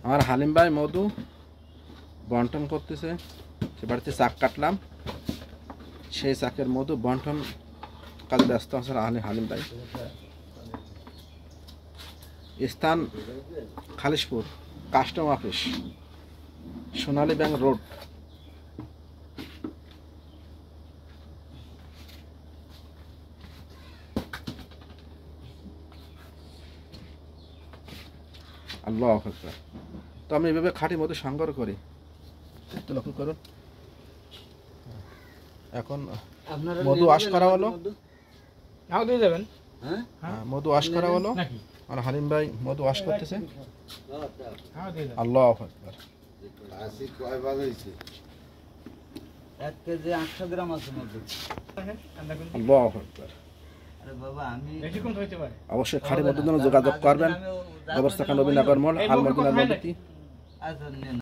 আমার হালিম ভাই মধু বন্টন করতেছে। সে বাড়িতে চাক কাটলাম, সেই চাকের মধু বন্টন কাজে ব্যস্ত আছে হালিম ভাই। স্থান খালিশপুর, কাস্টম অফিস, সোনালী ব্যাংক রোড। আল্লাহু আকবার। তো আমি এভাবে খাঁটি মধু সংগ্রহ করি, তো লক্ষ্য করুন। এখন মধু ওয়াশ করা হলো, দিয়ে যাবেন। মধু ওয়াশ করা হলো, আর হালিম ভাই মধু ওয়াশ করতেছে। আল্লাহু আকবার। 1 কেজি 800 গ্রাম আছে মধু। আল্লাহু আকবার। আরে বাবা আমি বেশি কম হইতে পারে। অবশ্যই খাঁটি মধুর জন্য যোগাযোগ করবেন। ব্যবস্থা নবীনগর মোড়, আলমদিনা নদী। আচ্ছা